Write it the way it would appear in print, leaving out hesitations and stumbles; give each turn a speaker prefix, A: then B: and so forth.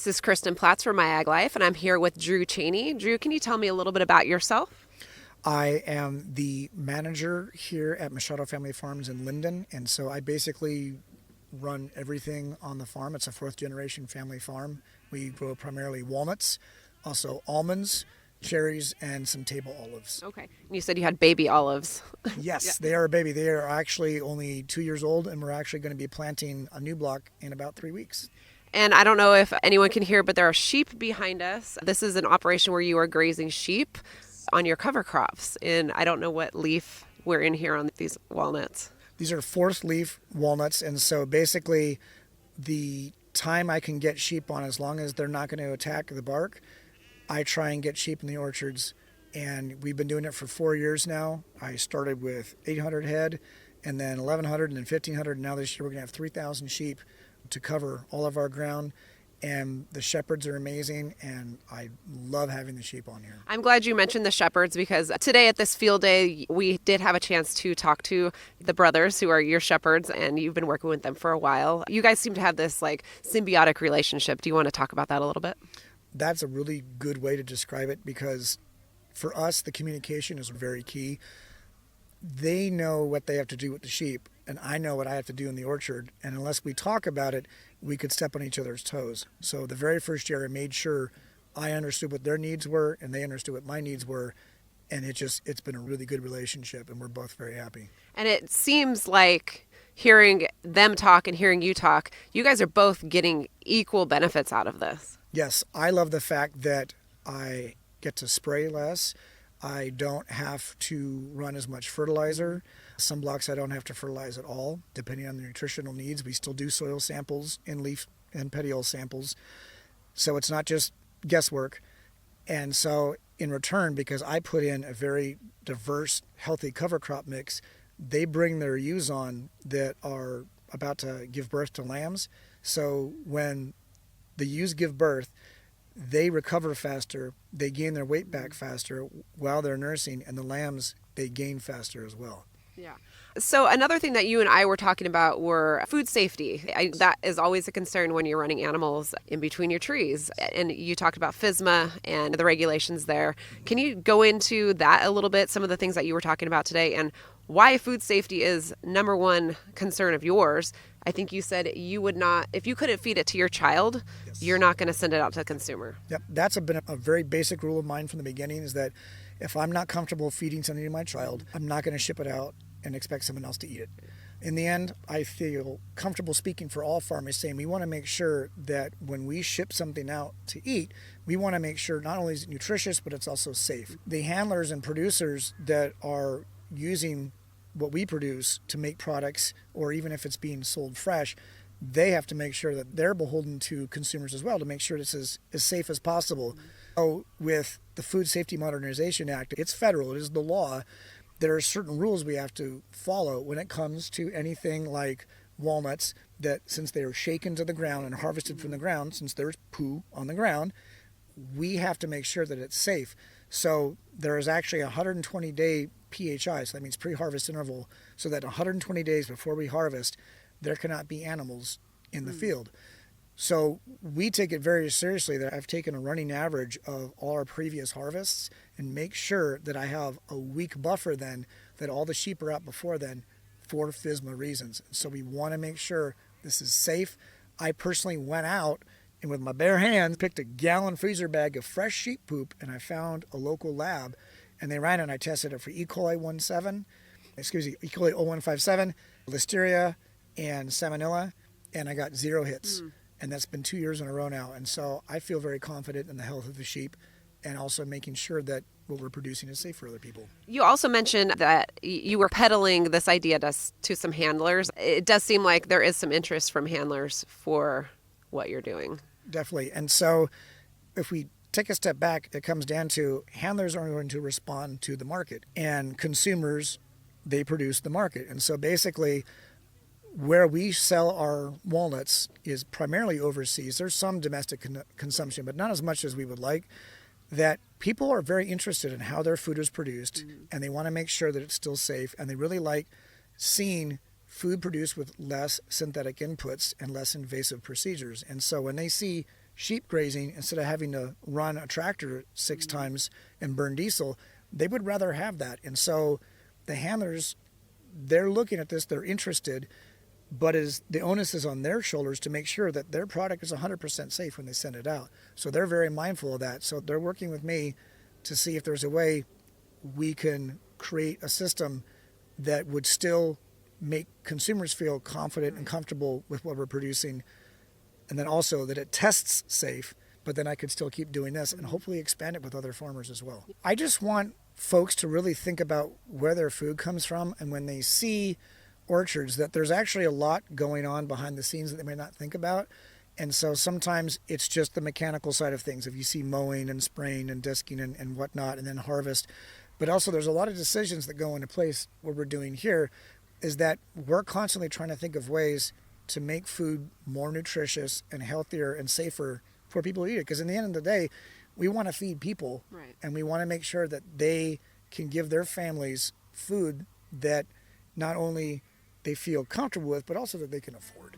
A: This is Kristen Platts from My Ag Life, and I'm here with Drew Cheney. Drew, can you tell me a little bit about yourself?
B: I am the manager here at Machado Family Farms in Linden, and so I basically run everything on the farm. It's a fourth generation family farm. We grow primarily walnuts, also almonds, cherries, and some table olives.
A: Okay. You said you had baby olives.
B: Yes, They are a baby. They are actually only 2 years old, and we're actually going to be planting a new block in about 3 weeks.
A: And I don't know if anyone can hear, but there are sheep behind us. This is an operation where you are grazing sheep on your cover crops. And I don't know what leaf we're in here on these walnuts.
B: These are fourth leaf walnuts, and so basically the time I can get sheep on, as long as they're not going to attack the bark, I try and get sheep in the orchards. And we've been doing it for 4 years now. I started with 800 head, and then 1,100, and then 1,500. And now this year we're going to have 3,000 sheep to cover all of our ground. And the shepherds are amazing, and I love having the sheep on here.
A: I'm glad you mentioned the shepherds, because today at this field day, we did have a chance to talk to the brothers who are your shepherds, and you've been working with them for a while. You guys seem to have this symbiotic relationship. Do you want to talk about that a little bit?
B: That's a really good way to describe it, because for us, the communication is very key. They know what they have to do with the sheep, and I know what I have to do in the orchard. And unless we talk about it, we could step on each other's toes. So the very first year, I made sure I understood what their needs were, and they understood what my needs were. And it's been a really good relationship, and we're both very happy.
A: And it seems like, hearing them talk and hearing you talk, you guys are both getting equal benefits out of this.
B: Yes, I love the fact that I get to spray less. I don't have to run as much fertilizer. Some blocks I don't have to fertilize at all, depending on the nutritional needs. We still do soil samples and leaf and petiole samples. So it's not just guesswork. And so in return, because I put in a very diverse, healthy cover crop mix, they bring their ewes on that are about to give birth to lambs. So when the ewes give birth, they recover faster, they gain their weight back faster while they're nursing, and the lambs, they gain faster as well.
A: Yeah. So another thing that you and I were talking about were food safety. That is always a concern when you're running animals in between your trees. And you talked about FSMA and the regulations there. Can you go into that a little bit, some of the things that you were talking about today, and why food safety is number one concern of yours? I think you said you would not, if you couldn't feed it to your child, yes, you're not going to send it out to the consumer.
B: Yep, that's been a very basic rule of mine from the beginning, is that if I'm not comfortable feeding something to my child, I'm not going to ship it out and expect someone else to eat it. In the end, I feel comfortable speaking for all farmers, saying we want to make sure that when we ship something out to eat, we want to make sure not only is it nutritious, but it's also safe. The handlers and producers that are using what we produce to make products, or even if it's being sold fresh, they have to make sure that they're beholden to consumers as well to make sure it's as safe as possible. Mm-hmm. So with the Food Safety Modernization Act, it's federal, it is the law. There are certain rules we have to follow when it comes to anything like walnuts, that since they are shaken to the ground and harvested from the ground, since there's poo on the ground, we have to make sure that it's safe. So there is actually a 120-day PHI, so that means pre-harvest interval, so that 120 days before we harvest, there cannot be animals in the field. So we take it very seriously that I've taken a running average of all our previous harvests and make sure that I have a week buffer then, that all the sheep are out before then for FSMA reasons. So we want to make sure this is safe. I personally went out and with my bare hands picked a gallon freezer bag of fresh sheep poop, and I found a local lab, and they ran it and I tested it for E. coli 0157, Listeria, and Salmonella, and I got 0 hits. And that's been 2 years in a row now. And so I feel very confident in the health of the sheep, and also making sure that what we're producing is safe for other people.
A: You also mentioned that you were peddling this idea to some handlers. It does seem like there is some interest from handlers for what you're doing.
B: Definitely. And so if we take a step back, it comes down to handlers are going to respond to the market, and consumers, they produce the market. And so basically, where we sell our walnuts is primarily overseas. There's some domestic consumption, but not as much as we would like. That people are very interested in how their food is produced, and they want to make sure that it's still safe, and they really like seeing food produced with less synthetic inputs and less invasive procedures. And so when they see sheep grazing instead of having to run a tractor 6 times and burn diesel. They would rather have that. And so the handlers, they're looking at this, they're interested, but the onus is on their shoulders to make sure that their product is 100% safe when they send it out. So they're very mindful of that. So they're working with me to see if there's a way we can create a system that would still make consumers feel confident and comfortable with what we're producing, and then also that it tests safe, but then I could still keep doing this and hopefully expand it with other farmers as well. I just want folks to really think about where their food comes from, and when they see orchards, that there's actually a lot going on behind the scenes that they may not think about. And so sometimes it's just the mechanical side of things. If you see mowing and spraying and disking and whatnot, and then harvest. But also there's a lot of decisions that go into place. What we're doing here is that we're constantly trying to think of ways to make food more nutritious and healthier and safer for people to eat it. Because in the end of the day, we want to feed people,
A: right, and
B: we want to make sure that they can give their families food that not only they feel comfortable with, but also that they can afford.